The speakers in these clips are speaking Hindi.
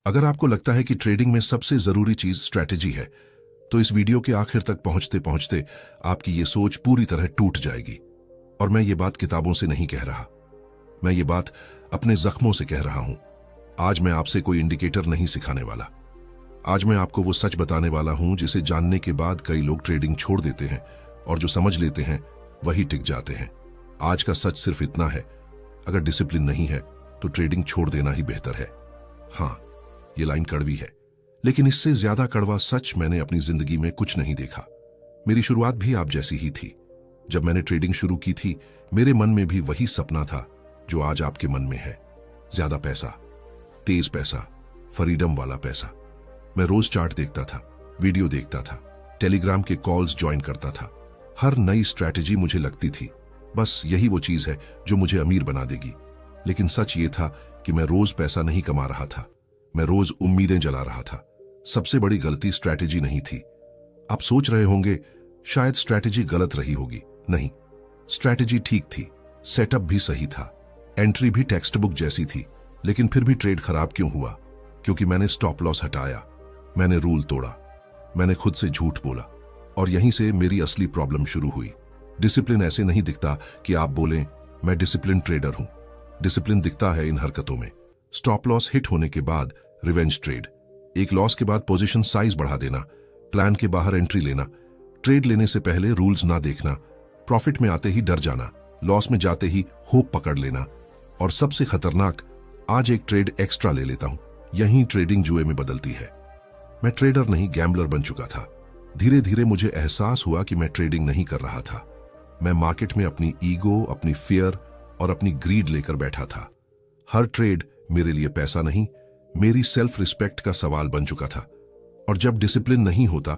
अगर आपको लगता है कि ट्रेडिंग में सबसे जरूरी चीज स्ट्रैटेजी है, तो इस वीडियो के आखिर तक पहुंचते पहुंचते आपकी ये सोच पूरी तरह टूट जाएगी। और मैं ये बात किताबों से नहीं कह रहा, मैं ये बात अपने जख्मों से कह रहा हूं। आज मैं आपसे कोई इंडिकेटर नहीं सिखाने वाला। आज मैं आपको वो सच बताने वाला हूं जिसे जानने के बाद कई लोग ट्रेडिंग छोड़ देते हैं, और जो समझ लेते हैं वही टिक जाते हैं। आज का सच सिर्फ इतना है, अगर डिसिप्लिन नहीं है तो ट्रेडिंग छोड़ देना ही बेहतर है। हाँ, ये लाइन कड़वी है, लेकिन इससे ज्यादा कड़वा सच मैंने अपनी जिंदगी में कुछ नहीं देखा। मेरी शुरुआत भी आप जैसी ही थी। जब मैंने ट्रेडिंग शुरू की थी, मेरे मन में भी वही सपना था जो आज आपके मन में है। ज्यादा पैसा, तेज पैसा, फ्रीडम वाला पैसा। मैं रोज चार्ट देखता था, वीडियो देखता था, टेलीग्राम के कॉल्स ज्वाइन करता था। हर नई स्ट्रैटेजी मुझे लगती थी बस यही वो चीज है जो मुझे अमीर बना देगी। लेकिन सच ये था कि मैं रोज पैसा नहीं कमा रहा था, मैं रोज उम्मीदें जला रहा था। सबसे बड़ी गलती स्ट्रैटेजी नहीं थी। आप सोच रहे होंगे शायद स्ट्रैटेजी गलत रही होगी। नहीं, स्ट्रैटेजी ठीक थी, सेटअप भी सही था, एंट्री भी टेक्स्ट बुक जैसी थी। लेकिन फिर भी ट्रेड खराब क्यों हुआ? क्योंकि मैंने स्टॉप लॉस हटाया, मैंने रूल तोड़ा, मैंने खुद से झूठ बोला। और यहीं से मेरी असली प्रॉब्लम शुरू हुई। डिसिप्लिन ऐसे नहीं दिखता कि आप बोलें मैं डिसिप्लिन ट्रेडर हूं। डिसिप्लिन दिखता है इन हरकतों में। स्टॉप लॉस हिट होने के बाद रिवेंज ट्रेड, एक लॉस के बाद पोजीशन साइज बढ़ा देना, प्लान के बाहर एंट्री लेना, ट्रेड लेने से पहले रूल्स ना देखना, प्रॉफिट में आते ही डर जाना, लॉस में जाते ही होप पकड़ लेना, और सबसे खतरनाक, आज एक ट्रेड एक्स्ट्रा ले लेता हूं। यही ट्रेडिंग जुए में बदलती है। मैं ट्रेडर नहीं, गैम्बलर बन चुका था। धीरे धीरे मुझे एहसास हुआ कि मैं ट्रेडिंग नहीं कर रहा था, मैं मार्केट में अपनी ईगो, अपनी फियर और अपनी ग्रीड लेकर बैठा था। हर ट्रेड मेरे लिए पैसा नहीं, मेरी सेल्फ रिस्पेक्ट का सवाल बन चुका था। और जब डिसिप्लिन नहीं होता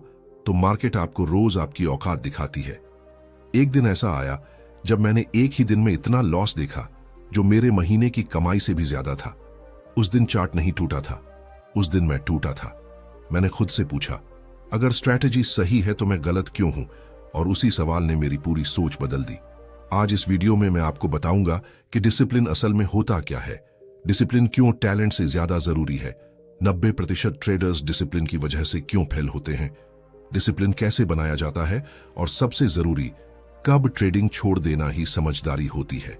तो मार्केट आपको रोज आपकी औकात दिखाती है। एक दिन ऐसा आया जब मैंने एक ही दिन में इतना लॉस देखा जो मेरे महीने की कमाई से भी ज्यादा था। उस दिन चार्ट नहीं टूटा था, उस दिन मैं टूटा था। मैंने खुद से पूछा, अगर स्ट्रैटेजी सही है तो मैं गलत क्यों हूं? और उसी सवाल ने मेरी पूरी सोच बदल दी। आज इस वीडियो में मैं आपको बताऊंगा कि डिसिप्लिन असल में होता क्या है, डिसिप्लिन क्यों टैलेंट से ज्यादा जरूरी है, 90% ट्रेडर्स डिसिप्लिन की वजह से क्यों फेल होते हैं, डिसिप्लिन कैसे बनाया जाता है, और सबसे जरूरी, कब ट्रेडिंग छोड़ देना ही समझदारी होती है।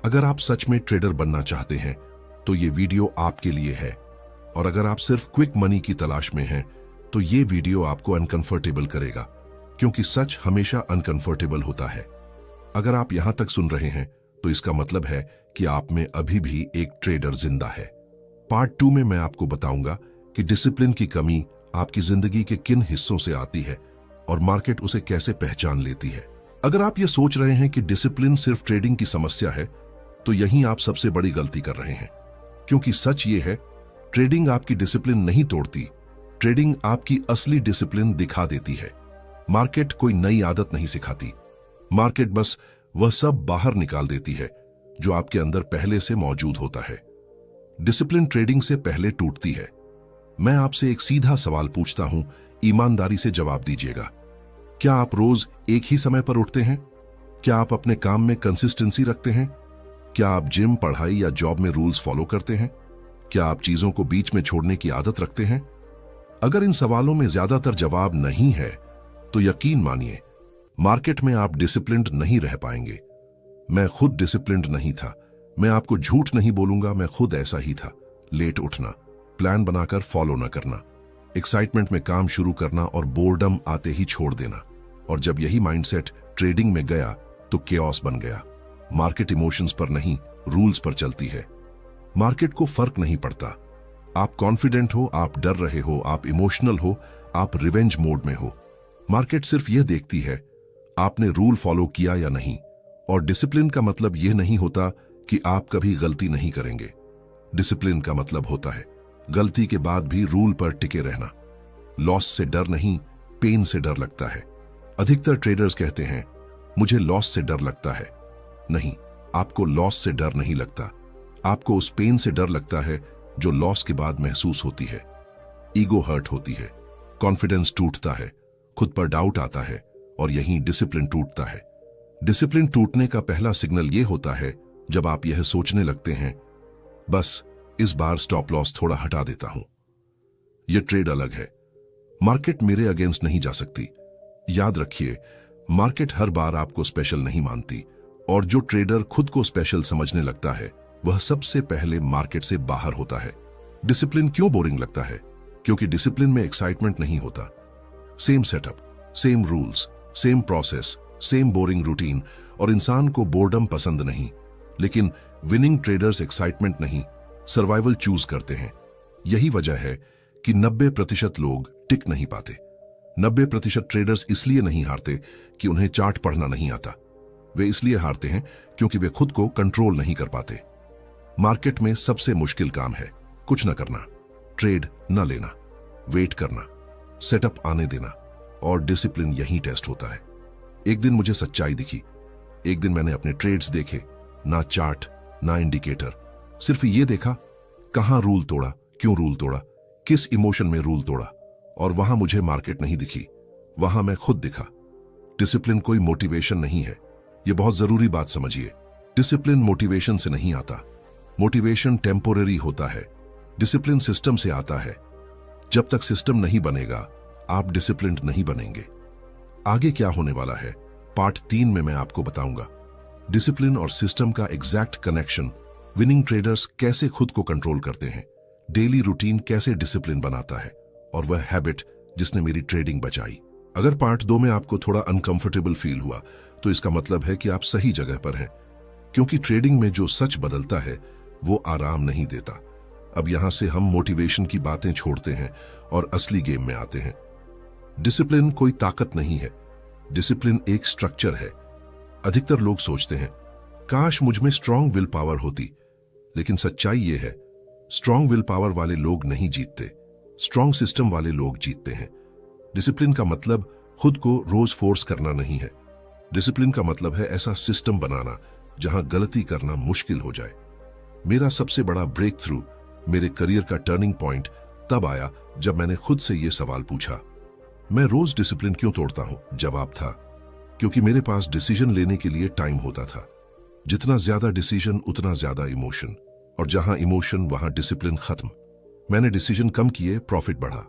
अगर आप सच में ट्रेडर बनना चाहते हैं तो ये वीडियो आपके लिए है। और अगर आप सिर्फ क्विक मनी की तलाश में हैं तो ये वीडियो आपको अनकंफर्टेबल करेगा, क्योंकि सच हमेशा अनकंफर्टेबल होता है। अगर आप यहां तक सुन रहे हैं तो इसका मतलब है कि आप में अभी भी एक ट्रेडर जिंदा है। पार्ट 2 में मैं आपको बताऊंगा कि डिसिप्लिन की कमी आपकी जिंदगी के किन हिस्सों से आती है और मार्केट उसे कैसे पहचान लेती है। अगर आप ये सोच रहे हैं कि डिसिप्लिन सिर्फ ट्रेडिंग की समस्या है, तो यहीं आप सबसे बड़ी गलती कर रहे हैं। क्योंकि सच ये है, ट्रेडिंग आपकी डिसिप्लिन नहीं तोड़ती, ट्रेडिंग आपकी असली डिसिप्लिन दिखा देती है। मार्केट कोई नई आदत नहीं सिखाती, मार्केट बस वह सब बाहर निकाल देती है जो आपके अंदर पहले से मौजूद होता है। डिसिप्लिन ट्रेडिंग से पहले टूटती है। मैं आपसे एक सीधा सवाल पूछता हूं, ईमानदारी से जवाब दीजिएगा। क्या आप रोज एक ही समय पर उठते हैं? क्या आप अपने काम में कंसिस्टेंसी रखते हैं? क्या आप जिम, पढ़ाई या जॉब में रूल्स फॉलो करते हैं? क्या आप चीजों को बीच में छोड़ने की आदत रखते हैं? अगर इन सवालों में ज्यादातर जवाब नहीं है तो यकीन मानिए, मार्केट में आप डिसिप्लिन्ड नहीं रह पाएंगे। मैं खुद डिसिप्लिन्ड नहीं था, मैं आपको झूठ नहीं बोलूंगा, मैं खुद ऐसा ही था। लेट उठना, प्लान बनाकर फॉलो न करना, एक्साइटमेंट में काम शुरू करना और बोर्डम आते ही छोड़ देना। और जब यही माइंडसेट ट्रेडिंग में गया तो केओस बन गया। मार्केट इमोशंस पर नहीं, रूल्स पर चलती है। मार्केट को फर्क नहीं पड़ता आप कॉन्फिडेंट हो, आप डर रहे हो, आप इमोशनल हो, आप रिवेंज मोड में हो। मार्केट सिर्फ यह देखती है आपने रूल फॉलो किया या नहीं। और डिसिप्लिन का मतलब यह नहीं होता कि आप कभी गलती नहीं करेंगे। डिसिप्लिन का मतलब होता है गलती के बाद भी रूल पर टिके रहना। लॉस से डर नहीं, पेन से डर लगता है। अधिकतर ट्रेडर्स कहते हैं मुझे लॉस से डर लगता है। नहीं, आपको लॉस से डर नहीं लगता, आपको उस पेन से डर लगता है जो लॉस के बाद महसूस होती है। ईगो हर्ट होती है, कॉन्फिडेंस टूटता है, खुद पर डाउट आता है, और यहीं डिसिप्लिन टूटता है। डिसिप्लिन टूटने का पहला सिग्नल यह होता है जब आप यह सोचने लगते हैं बस इस बार स्टॉप लॉस थोड़ा हटा देता हूं। यह ट्रेड अलग है। मार्केट मेरे अगेंस्ट नहीं जा सकती। याद रखिए, मार्केट हर बार आपको स्पेशल नहीं मानती, और जो ट्रेडर खुद को स्पेशल समझने लगता है वह सबसे पहले मार्केट से बाहर होता है। डिसिप्लिन क्यों बोरिंग लगता है? क्योंकि डिसिप्लिन में एक्साइटमेंट नहीं होता। Same setup, same rules, same process, same boring routine, और इंसान को बोर्डम पसंद नहीं। लेकिन विनिंग ट्रेडर्स एक्साइटमेंट नहीं, सर्वाइवल चूज करते हैं। यही वजह है कि 90% लोग टिक नहीं पाते। 90% ट्रेडर्स इसलिए नहीं हारते कि उन्हें चार्ट पढ़ना नहीं आता। वे इसलिए हारते हैं क्योंकि वे खुद को कंट्रोल नहीं कर पाते। मार्केट में सबसे मुश्किल काम है कुछ न करना, ट्रेड न लेना, वेट करना, सेटअप आने देना, और डिसिप्लिन यहीं टेस्ट होता है। एक दिन मुझे सच्चाई दिखी। एक दिन मैंने अपने ट्रेड्स देखे, ना चार्ट ना इंडिकेटर, सिर्फ ये देखा कहां रूल तोड़ा, क्यों रूल तोड़ा, किस इमोशन में रूल तोड़ा। और वहां मुझे मार्केट नहीं दिखी, वहां मैं खुद दिखा। डिसिप्लिन कोई मोटिवेशन नहीं है, यह बहुत जरूरी बात समझिए। डिसिप्लिन मोटिवेशन से नहीं आता। मोटिवेशन टेम्पोररी होता है, डिसिप्लिन सिस्टम से आता है। जब तक सिस्टम नहीं बनेगा आप डिसिप्लिन्ड नहीं बनेंगे। आगे क्या होने वाला है पार्ट 3 में मैं आपको बताऊंगा। डिसिप्लिन और सिस्टम का एग्जैक्ट कनेक्शन, विनिंग ट्रेडर्स कैसे खुद को कंट्रोल करते हैं, डेली रूटीन कैसे डिसिप्लिन बनाता है, और वह हैबिट जिसने मेरी ट्रेडिंग बचाई। अगर पार्ट 2 में आपको थोड़ा अनकंफर्टेबल फील हुआ तो इसका मतलब है कि आप सही जगह पर हैं, क्योंकि ट्रेडिंग में जो सच बदलता है वो आराम नहीं देता। अब यहां से हम मोटिवेशन की बातें छोड़ते हैं और असली गेम में आते हैं। डिसिप्लिन कोई ताकत नहीं है, डिसिप्लिन एक स्ट्रक्चर है। अधिकतर लोग सोचते हैं काश मुझ में स्ट्रांग विल पावर होती, लेकिन सच्चाई यह है स्ट्रांग विल पावर वाले लोग नहीं जीतते, स्ट्रांग सिस्टम वाले लोग जीतते हैं। डिसिप्लिन का मतलब खुद को रोज फोर्स करना नहीं है। डिसिप्लिन का मतलब है ऐसा सिस्टम बनाना जहां गलती करना मुश्किल हो जाए। मेरा सबसे बड़ा ब्रेक थ्रू, मेरे करियर का टर्निंग पॉइंट तब आया जब मैंने खुद से यह सवाल पूछा, मैं रोज डिसिप्लिन क्यों तोड़ता हूं? जवाब था क्योंकि मेरे पास डिसीजन लेने के लिए टाइम होता था। जितना ज्यादा डिसीजन उतना ज्यादा इमोशन, और जहां इमोशन वहां डिसिप्लिन खत्म। मैंने डिसीजन कम किए, प्रॉफिट बढ़ा।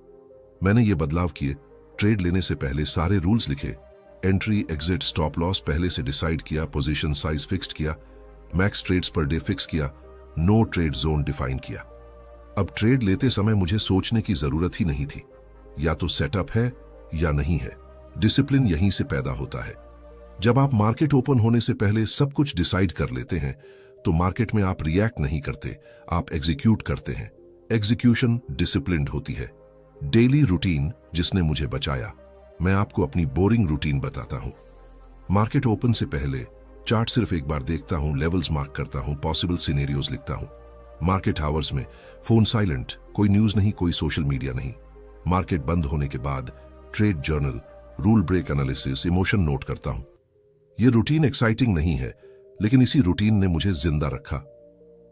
मैंने ये बदलाव किए, ट्रेड लेने से पहले सारे रूल्स लिखे, एंट्री एग्जिट स्टॉप लॉस पहले से डिसाइड किया, पोजीशन साइज फिक्स्ड किया, max trades per day fix किया, नो ट्रेड जोन डिफाइन किया। अब ट्रेड लेते समय मुझे सोचने की जरूरत ही नहीं थी, या तो सेटअप है या नहीं है। डिसिप्लिन यहीं से पैदा होता है। जब आप मार्केट ओपन होने से पहले सब कुछ डिसाइड कर लेते हैं तो मार्केट में आप रिएक्ट नहीं करते, आप एग्जीक्यूट करते हैं। एग्जीक्यूशन डिसिप्लिन्ड होती है। डेली रूटीन जिसने मुझे बचाया। मैं आपको अपनी बोरिंग रूटीन बताता हूं। मार्केट ओपन से पहले चार्ट सिर्फ एक बार देखता हूं, लेवल्स मार्क करता हूं, पॉसिबल सिनेरियोज लिखता हूं। मार्केट आवर्स में फोन साइलेंट, कोई न्यूज नहीं, कोई सोशल मीडिया नहीं। मार्केट बंद होने के बाद trade journal, rule break analysis, emotion note करता हूं। यह रूटीन एक्साइटिंग नहीं है, लेकिन इसी रूटीन ने मुझे जिंदा रखा।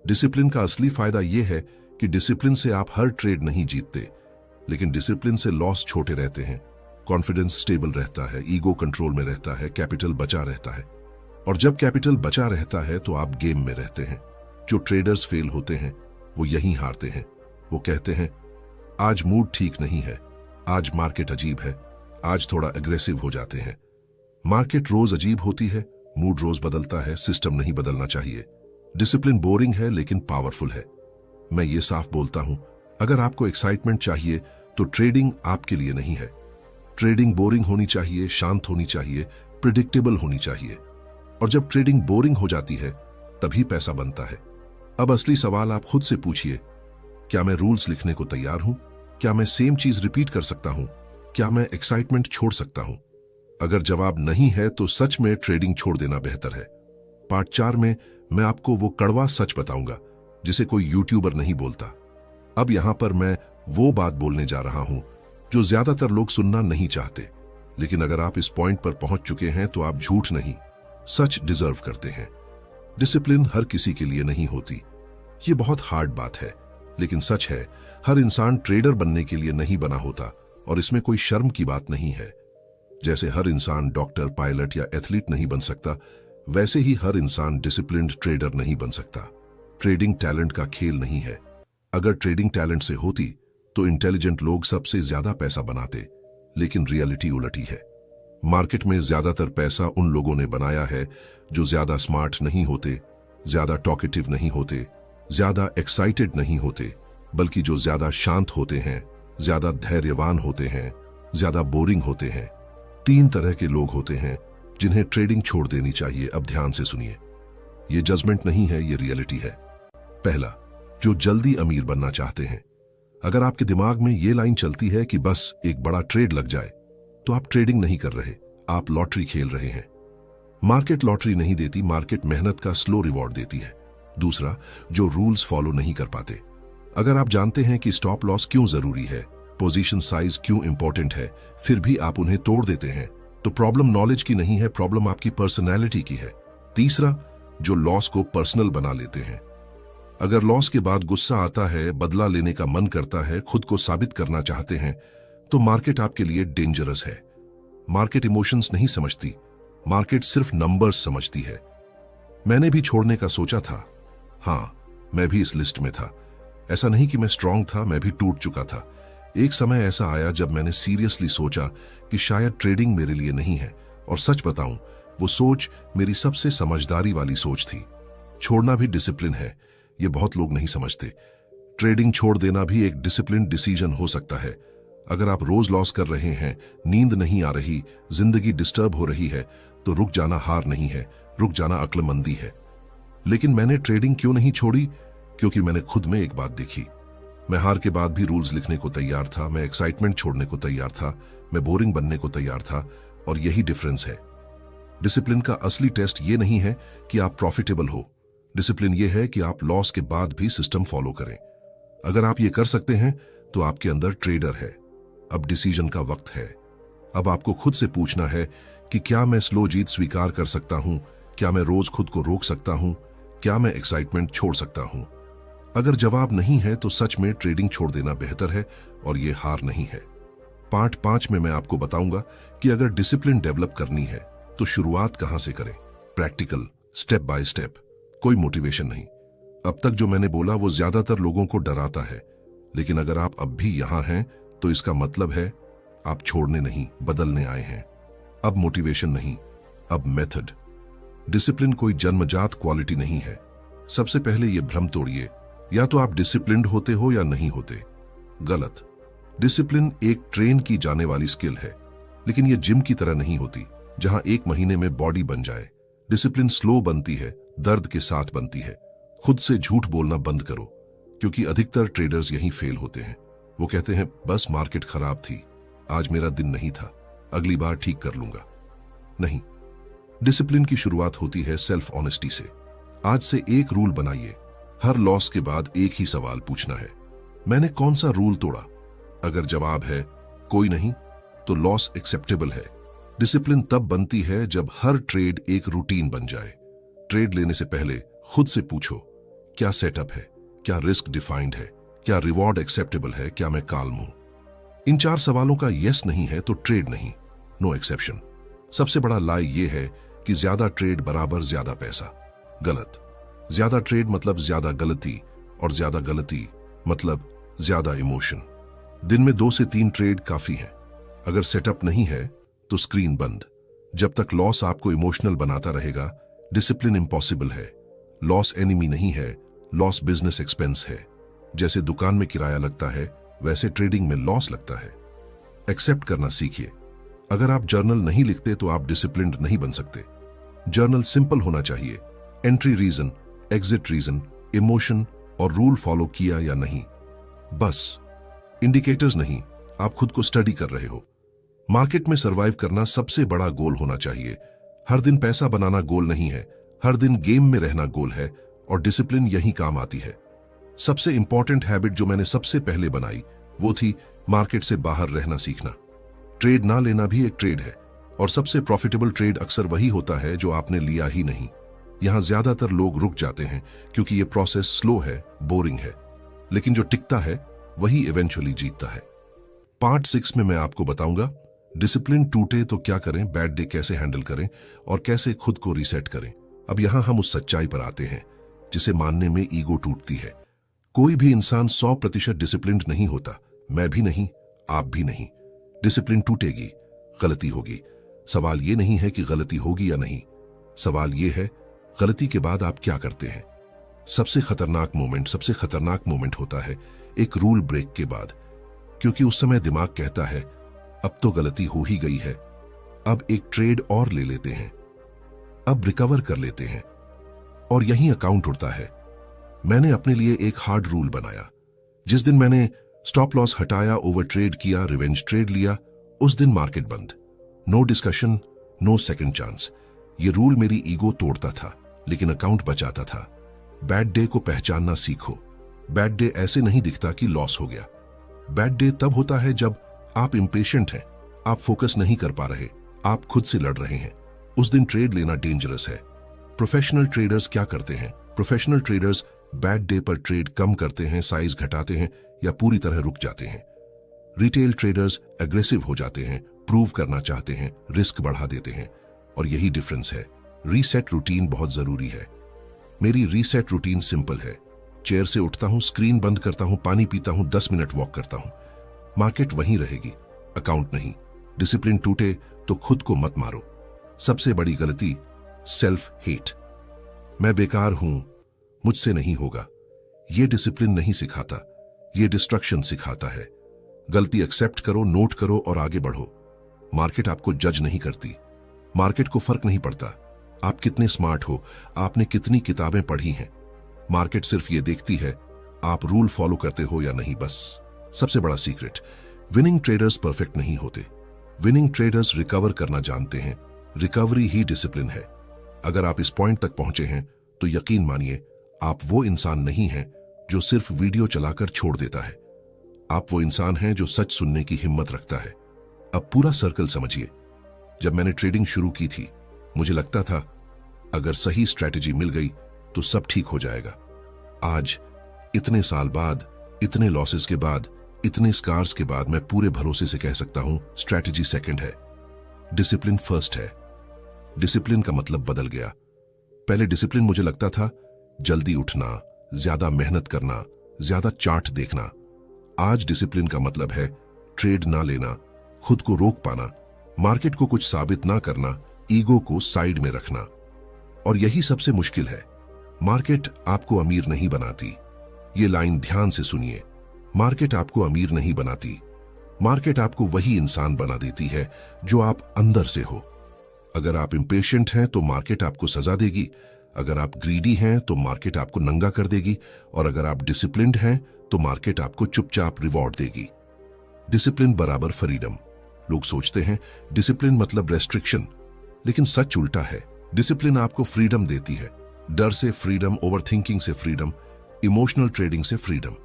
डिसिप्लिन का असली फायदा यह है कि डिसिप्लिन से आप हर ट्रेड नहीं जीतते, लेकिन डिसिप्लिन से लॉस छोटे रहते हैं, कॉन्फिडेंस स्टेबल रहता है, ईगो कंट्रोल में रहता है, कैपिटल बचा रहता है। और जब कैपिटल बचा रहता है तो आप गेम में रहते हैं। जो ट्रेडर्स फेल होते हैं वो यहीं हारते हैं। वो कहते हैं आज मूड ठीक नहीं है, आज मार्केट अजीब है, आज थोड़ा अग्रेसिव हो जाते हैं। मार्केट रोज अजीब होती है, मूड रोज बदलता है, सिस्टम नहीं बदलना चाहिए। डिसिप्लिन बोरिंग है लेकिन पावरफुल है। मैं ये साफ बोलता हूं, अगर आपको एक्साइटमेंट चाहिए तो ट्रेडिंग आपके लिए नहीं है। ट्रेडिंग बोरिंग होनी चाहिए, शांत होनी चाहिए, प्रिडिक्टेबल होनी चाहिए। और जब ट्रेडिंग बोरिंग हो जाती है तभी पैसा बनता है। अब असली सवाल आप खुद से पूछिए, क्या मैं रूल्स लिखने को तैयार हूं? क्या मैं सेम चीज रिपीट कर सकता हूं? क्या मैं एक्साइटमेंट छोड़ सकता हूं? अगर जवाब नहीं है तो सच में ट्रेडिंग छोड़ देना बेहतर है। पार्ट 4 में मैं आपको वो कड़वा सच बताऊंगा जिसे कोई यूट्यूबर नहीं बोलता। अब यहां पर मैं वो बात बोलने जा रहा हूं जो ज्यादातर लोग सुनना नहीं चाहते, लेकिन अगर आप इस पॉइंट पर पहुंच चुके हैं तो आप झूठ नहीं, सच डिजर्व करते हैं। डिसिप्लिन हर किसी के लिए नहीं होती। ये बहुत हार्ड बात है, लेकिन सच है, हर इंसान ट्रेडर बनने के लिए नहीं बना होता, और इसमें कोई शर्म की बात नहीं है। जैसे हर इंसान डॉक्टर, पायलट या एथलीट नहीं बन सकता, वैसे ही हर इंसान डिसिप्लिन्ड ट्रेडर नहीं बन सकता। ट्रेडिंग टैलेंट का खेल नहीं है, अगर ट्रेडिंग टैलेंट से होती तो इंटेलिजेंट लोग सबसे ज्यादा पैसा बनाते, लेकिन रियलिटी उलटी है। मार्केट में ज्यादातर पैसा उन लोगों ने बनाया है जो ज्यादा स्मार्ट नहीं होते, ज्यादा टॉकेटिव नहीं होते, ज्यादा एक्साइटेड नहीं होते, बल्कि जो ज्यादा शांत होते हैं, ज्यादा धैर्यवान होते हैं, ज्यादा बोरिंग होते हैं। 3 तरह के लोग होते हैं जिन्हें ट्रेडिंग छोड़ देनी चाहिए। अब ध्यान से सुनिए, ये जजमेंट नहीं है, ये रियलिटी है। पहला, जो जल्दी अमीर बनना चाहते हैं। अगर आपके दिमाग में ये लाइन चलती है कि बस एक बड़ा ट्रेड लग जाए, तो आप ट्रेडिंग नहीं कर रहे, आप लॉटरी खेल रहे हैं। मार्केट लॉटरी नहीं देती, मार्केट मेहनत का स्लो रिवॉर्ड देती है। दूसरा, जो रूल्स फॉलो नहीं कर पाते। अगर आप जानते हैं कि स्टॉप लॉस क्यों जरूरी है, पोजीशन साइज क्यों इंपॉर्टेंट है, फिर भी आप उन्हें तोड़ देते हैं, तो प्रॉब्लम नॉलेज की नहीं है, प्रॉब्लम आपकी पर्सनैलिटी की है। तीसरा, जो लॉस को पर्सनल बना लेते हैं। अगर लॉस के बाद गुस्सा आता है, बदला लेने का मन करता है, खुद को साबित करना चाहते हैं, तो मार्केट आपके लिए डेंजरस है। मार्केट इमोशंस नहीं समझती, मार्केट सिर्फ नंबर्स समझती है। मैंने भी छोड़ने का सोचा था, हाँ, मैं भी इस लिस्ट में था। ऐसा नहीं कि मैं स्ट्रांग था, मैं भी टूट चुका था। एक समय ऐसा आया जब मैंने सीरियसली सोचा कि शायद ट्रेडिंग मेरे लिए नहीं है, और सच बताऊं, वो सोच मेरी सबसे समझदारी वाली सोच थी। छोड़ना भी डिसिप्लिन है, ये बहुत लोग नहीं समझते। ट्रेडिंग छोड़ देना भी एक डिसिप्लिन डिसीजन हो सकता है। अगर आप रोज लॉस कर रहे हैं, नींद नहीं आ रही, जिंदगी डिस्टर्ब हो रही है, तो रुक जाना हार नहीं है, रुक जाना अक्लमंदी है। लेकिन मैंने ट्रेडिंग क्यों नहीं छोड़ी? क्योंकि मैंने खुद में एक बात देखी। मैं हार के बाद भी रूल्स लिखने को तैयार था, मैं एक्साइटमेंट छोड़ने को तैयार था, मैं बोरिंग बनने को तैयार था, और यही डिफरेंस है। डिसिप्लिन का असली टेस्ट ये नहीं है कि आप प्रॉफिटेबल हो, डिसिप्लिन ये है कि आप लॉस के बाद भी सिस्टम फॉलो करें। अगर आप ये कर सकते हैं तो आपके अंदर ट्रेडर है। अब डिसीजन का वक्त है। अब आपको खुद से पूछना है कि क्या मैं स्लो जीत स्वीकार कर सकता हूं? क्या मैं रोज खुद को रोक सकता हूं? क्या मैं एक्साइटमेंट छोड़ सकता हूं? अगर जवाब नहीं है तो सच में ट्रेडिंग छोड़ देना बेहतर है, और ये हार नहीं है। पार्ट 5 में मैं आपको बताऊंगा कि अगर डिसिप्लिन डेवलप करनी है तो शुरुआत कहां से करें। प्रैक्टिकल, स्टेप बाय स्टेप, कोई मोटिवेशन नहीं। अब तक जो मैंने बोला वो ज्यादातर लोगों को डराता है, लेकिन अगर आप अब भी यहां हैं तो इसका मतलब है आप छोड़ने नहीं, बदलने आए हैं। अब मोटिवेशन नहीं, अब मेथड। डिसिप्लिन कोई जन्मजात क्वालिटी नहीं है। सबसे पहले ये भ्रम तोड़िए, या तो आप डिसिप्लिन्ड होते हो या नहीं होते। गलत। डिसिप्लिन एक ट्रेन की जाने वाली स्किल है, लेकिन ये जिम की तरह नहीं होती जहां 1 महीने में बॉडी बन जाए। डिसिप्लिन स्लो बनती है, दर्द के साथ बनती है। खुद से झूठ बोलना बंद करो, क्योंकि अधिकतर ट्रेडर्स यहीं फेल होते हैं। वो कहते हैं बस मार्केट खराब थी, आज मेरा दिन नहीं था, अगली बार ठीक कर लूंगा। नहीं, डिसिप्लिन की शुरुआत होती है सेल्फ ऑनेस्टी से। आज से एक रूल बनाइए, हर लॉस के बाद एक ही सवाल पूछना है, मैंने कौन सा रूल तोड़ा? अगर जवाब है कोई नहीं, तो लॉस एक्सेप्टेबल है। डिसिप्लिन तब बनती है जब हर ट्रेड एक रूटीन बन जाए। ट्रेड लेने से पहले खुद से पूछो, क्या सेटअप है, क्या रिस्क डिफाइंड है, क्या रिवॉर्ड एक्सेप्टेबल है, क्या मैं काल्म हूं? इन 4 सवालों का यस नहीं है तो ट्रेड नहीं, नो एक्सेप्शन। सबसे बड़ा लाई ये है कि ज्यादा ट्रेड बराबर ज्यादा पैसा। गलत। ज्यादा ट्रेड मतलब ज्यादा गलती, और ज्यादा गलती मतलब ज्यादा इमोशन। दिन में 2 से 3 ट्रेड काफी है। अगर सेटअप नहीं है तो स्क्रीन बंद। जब तक लॉस आपको इमोशनल बनाता रहेगा, डिसिप्लिन इम्पॉसिबल है। लॉस एनिमी नहीं है, लॉस बिजनेस एक्सपेंस है। जैसे दुकान में किराया लगता है, वैसे ट्रेडिंग में लॉस लगता है। एक्सेप्ट करना सीखिए। अगर आप जर्नल नहीं लिखते तो आप डिसिप्लिन्ड नहीं बन सकते। जर्नल सिंपल होना चाहिए, entry reason, exit reason, emotion और रूल फॉलो किया या नहीं, बस। इंडिकेटर्स नहीं, आप खुद को स्टडी कर रहे हो। मार्केट में सरवाइव करना सबसे बड़ा गोल होना चाहिए। हर दिन पैसा बनाना गोल नहीं है, हर दिन गेम में रहना गोल है, और डिसिप्लिन यही काम आती है। सबसे इंपॉर्टेंट हैबिट जो मैंने सबसे पहले बनाई वो थी मार्केट से बाहर रहना सीखना। ट्रेड ना लेना भी एक ट्रेड है, और सबसे प्रॉफिटेबल ट्रेड अक्सर वही होता है जो आपने लिया ही नहीं। यहां ज्यादातर लोग रुक जाते हैं क्योंकि ये प्रोसेस स्लो है, बोरिंग है, लेकिन जो टिकता है वही इवेंचुअली जीतता है। पार्ट 6 में मैं आपको बताऊंगा डिसिप्लिन टूटे तो क्या करें, बैड डे कैसे हैंडल करें, और कैसे खुद को रीसेट करें। अब यहां हम उस सच्चाई पर आते हैं जिसे मानने में ईगो टूटती है। कोई भी इंसान 100% डिसिप्लिन्ड नहीं होता, मैं भी नहीं, आप भी नहीं। डिसिप्लिन टूटेगी, गलती होगी। सवाल ये नहीं है कि गलती होगी या नहीं, सवाल ये है गलती के बाद आप क्या करते हैं। सबसे खतरनाक मोमेंट होता है एक रूल ब्रेक के बाद, क्योंकि उस समय दिमाग कहता है अब तो गलती हो ही गई है, अब एक ट्रेड और ले लेते हैं, अब रिकवर कर लेते हैं, और यहीं अकाउंट उड़ता है। मैंने अपने लिए एक हार्ड रूल बनाया। जिस दिन मैंने स्टॉप लॉस हटाया, ओवर ट्रेड किया, रिवेंज ट्रेड लिया, उस दिन मार्केट बंद। No discussion, no second chance. ये रूल मेरी ईगो तोड़ता था, लेकिन अकाउंट बचाता था। बैड डे को पहचानना सीखो। बैड डे ऐसे नहीं दिखता कि लॉस हो गया। बैड डे तब होता है जब आप इंपेशेंट हैं, आप फोकस नहीं कर पा रहे, आप खुद से लड़ रहे हैं। उस दिन ट्रेड लेना डेंजरस है। प्रोफेशनल ट्रेडर्स क्या करते हैं? प्रोफेशनल ट्रेडर्स बैड डे पर ट्रेड कम करते हैं, साइज घटाते हैं या पूरी तरह रुक जाते हैं। रिटेल ट्रेडर्स एग्रेसिव हो जाते हैं, प्रूव करना चाहते हैं, रिस्क बढ़ा देते हैं। और यही डिफरेंस है। रीसेट रूटीन बहुत जरूरी है। मेरी रीसेट रूटीन सिंपल है। चेयर से उठता हूं, स्क्रीन बंद करता हूं, पानी पीता हूं, 10 मिनट वॉक करता हूं। मार्केट वहीं रहेगी, अकाउंट नहीं। डिसिप्लिन टूटे तो खुद को मत मारो। सबसे बड़ी गलती सेल्फ हेट। मैं बेकार हूं, मुझसे नहीं होगा। यह डिसिप्लिन नहीं सिखाता, यह डिस्ट्रक्शन सिखाता है। गलती एक्सेप्ट करो, नोट करो और आगे बढ़ो। मार्केट आपको जज नहीं करती। मार्केट को फर्क नहीं पड़ता आप कितने स्मार्ट हो, आपने कितनी किताबें पढ़ी हैं। मार्केट सिर्फ ये देखती है आप रूल फॉलो करते हो या नहीं, बस। सबसे बड़ा सीक्रेट, विनिंग ट्रेडर्स परफेक्ट नहीं होते। विनिंग ट्रेडर्स रिकवर करना जानते हैं। रिकवरी ही डिसिप्लिन है। अगर आप इस पॉइंट तक पहुंचे हैं तो यकीन मानिए आप वो इंसान नहीं हैं जो सिर्फ वीडियो चलाकर छोड़ देता है। आप वो इंसान हैं जो सच सुनने की हिम्मत रखता है। अब पूरा सर्कल समझिए। जब मैंने ट्रेडिंग शुरू की थी, मुझे लगता था अगर सही स्ट्रैटेजी मिल गई तो सब ठीक हो जाएगा। आज इतने साल बाद, इतने लॉसेस के बाद, इतने स्कार्स के बाद मैं पूरे भरोसे से कह सकता हूं स्ट्रैटेजी सेकंड है, डिसिप्लिन फर्स्ट है। डिसिप्लिन का मतलब बदल गया। पहले डिसिप्लिन मुझे लगता था जल्दी उठना, ज्यादा मेहनत करना, ज्यादा चार्ट देखना। आज डिसिप्लिन का मतलब है ट्रेड ना लेना, खुद को रोक पाना, मार्केट को कुछ साबित ना करना, ईगो को साइड में रखना। और यही सबसे मुश्किल है। मार्केट आपको अमीर नहीं बनाती। ये लाइन ध्यान से सुनिए। मार्केट आपको अमीर नहीं बनाती। मार्केट आपको वही इंसान बना देती है जो आप अंदर से हो। अगर आप इंपेशेंट हैं तो मार्केट आपको सजा देगी। अगर आप ग्रीडी हैं तो मार्केट आपको नंगा कर देगी। और अगर आप डिसिप्लिन्ड हैं तो मार्केट आपको चुपचाप रिवॉर्ड देगी। डिसिप्लिन बराबर फ्रीडम। लोग सोचते हैं डिसिप्लिन मतलब रेस्ट्रिक्शन, लेकिन सच उल्टा है। डिसिप्लिन आपको फ्रीडम देती है। डर से फ्रीडम, ओवरथिंकिंग से फ्रीडम, इमोशनल ट्रेडिंग से फ्रीडम।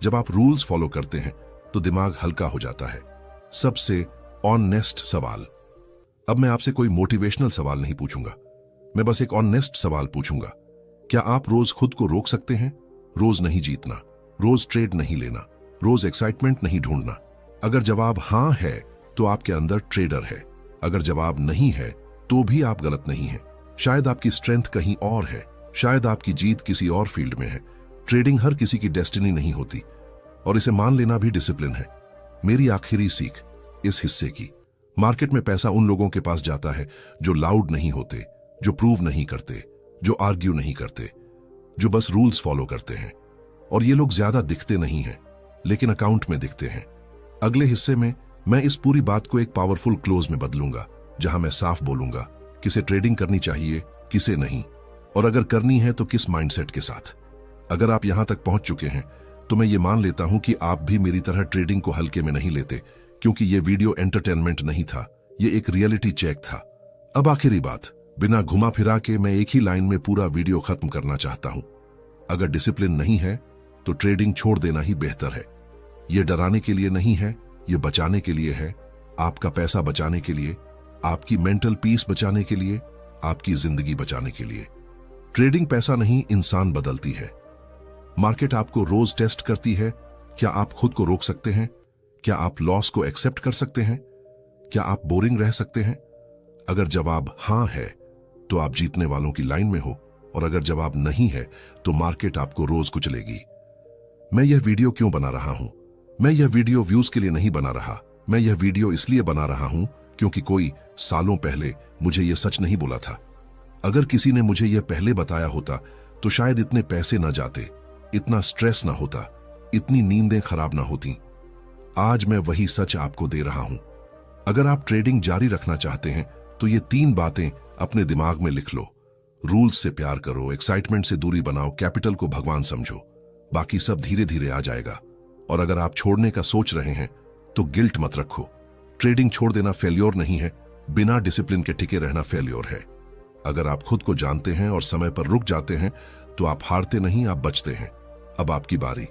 जब आप रूल्स फॉलो करते हैं तो दिमाग हल्का हो जाता है। सबसे ऑनेस्ट सवाल। अब मैं आपसे कोई मोटिवेशनल सवाल नहीं पूछूंगा, मैं बस एक ऑनेस्ट सवाल पूछूंगा। क्या आप रोज खुद को रोक सकते हैं? रोज नहीं जीतना, रोज ट्रेड नहीं लेना, रोज एक्साइटमेंट नहीं ढूंढना। अगर जवाब हां है तो आपके अंदर ट्रेडर है। अगर जवाब नहीं है तो भी आप गलत नहीं हैं। शायद आपकी स्ट्रेंथ कहीं और है, शायद आपकी जीत किसी और फील्ड में है। ट्रेडिंग हर किसी की डेस्टिनी नहीं होती, और इसे मान लेना भी डिसिप्लिन है। मेरी आखिरी सीख इस हिस्से की। मार्केट में पैसा उन लोगों के पास जाता है जो लाउड नहीं होते, जो प्रूव नहीं करते, जो आर्ग्यू नहीं करते, जो बस रूल्स फॉलो करते हैं। और ये लोग ज्यादा दिखते नहीं हैं, लेकिन अकाउंट में दिखते हैं। अगले हिस्से में मैं इस पूरी बात को एक पावरफुल क्लोज में बदलूंगा, जहां मैं साफ बोलूंगा किसे ट्रेडिंग करनी चाहिए, किसे नहीं, और अगर करनी है तो किस माइंडसेट के साथ। अगर आप यहां तक पहुंच चुके हैं तो मैं ये मान लेता हूं कि आप भी मेरी तरह ट्रेडिंग को हल्के में नहीं लेते, क्योंकि ये वीडियो एंटरटेनमेंट नहीं था, ये एक रियलिटी चेक था। अब आखिरी बात, बिना घुमा फिरा के मैं एक ही लाइन में पूरा वीडियो खत्म करना चाहता हूं। अगर डिसिप्लिन नहीं है तो ट्रेडिंग छोड़ देना ही बेहतर है। ये डराने के लिए नहीं है, ये बचाने के लिए है। आपका पैसा बचाने के लिए, आपकी मेंटल पीस बचाने के लिए, आपकी जिंदगी बचाने के लिए। ट्रेडिंग पैसा नहीं, इंसान बदलती है। मार्केट आपको रोज टेस्ट करती है। क्या आप खुद को रोक सकते हैं? क्या आप लॉस को एक्सेप्ट कर सकते हैं? क्या आप बोरिंग रह सकते हैं? अगर जवाब हां है तो आप जीतने वालों की लाइन में हो, और अगर जवाब नहीं है तो मार्केट आपको रोज कुचलेगी। मैं यह वीडियो क्यों बना रहा हूं? मैं यह वीडियो व्यूज के लिए नहीं बना रहा। मैं यह वीडियो इसलिए बना रहा हूं क्योंकि कोई सालों पहले मुझे यह सच नहीं बोला था। अगर किसी ने मुझे यह पहले बताया होता तो शायद इतने पैसे न जाते, इतना स्ट्रेस ना होता, इतनी नींदें खराब ना होती। आज मैं वही सच आपको दे रहा हूं। अगर आप ट्रेडिंग जारी रखना चाहते हैं तो ये 3 बातें अपने दिमाग में लिख लो। रूल्स से प्यार करो, एक्साइटमेंट से दूरी बनाओ, कैपिटल को भगवान समझो। बाकी सब धीरे धीरे आ जाएगा। और अगर आप छोड़ने का सोच रहे हैं तो गिल्ट मत रखो। ट्रेडिंग छोड़ देना फेल्योर नहीं है, बिना डिसिप्लिन के टिके रहना फेल्योर है। अगर आप खुद को जानते हैं और समय पर रुक जाते हैं तो आप हारते नहीं, आप बचते हैं। अब आपकी बारी।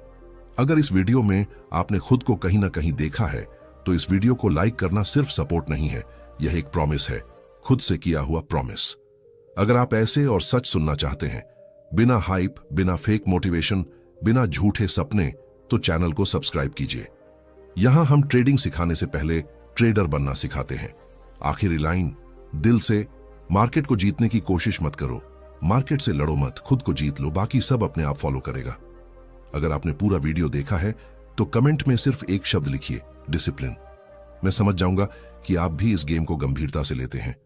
अगर इस वीडियो में आपने खुद को कहीं ना कहीं देखा है तो इस वीडियो को लाइक करना सिर्फ सपोर्ट नहीं है, यह एक प्रॉमिस है, खुद से किया हुआ प्रॉमिस। अगर आप ऐसे और सच सुनना चाहते हैं, बिना हाइप, बिना फेक मोटिवेशन, बिना झूठे सपने, तो चैनल को सब्सक्राइब कीजिए। यहां हम ट्रेडिंग सिखाने से पहले ट्रेडर बनना सिखाते हैं। आखिरी लाइन, दिल से मार्केट को जीतने की कोशिश मत करो। मार्केट से लड़ो मत, खुद को जीत लो, बाकी सब अपने आप फॉलो करेगा। अगर आपने पूरा वीडियो देखा है तो कमेंट में सिर्फ एक शब्द लिखिए, डिसिप्लिन। मैं समझ जाऊंगा कि आप भी इस गेम को गंभीरता से लेते हैं।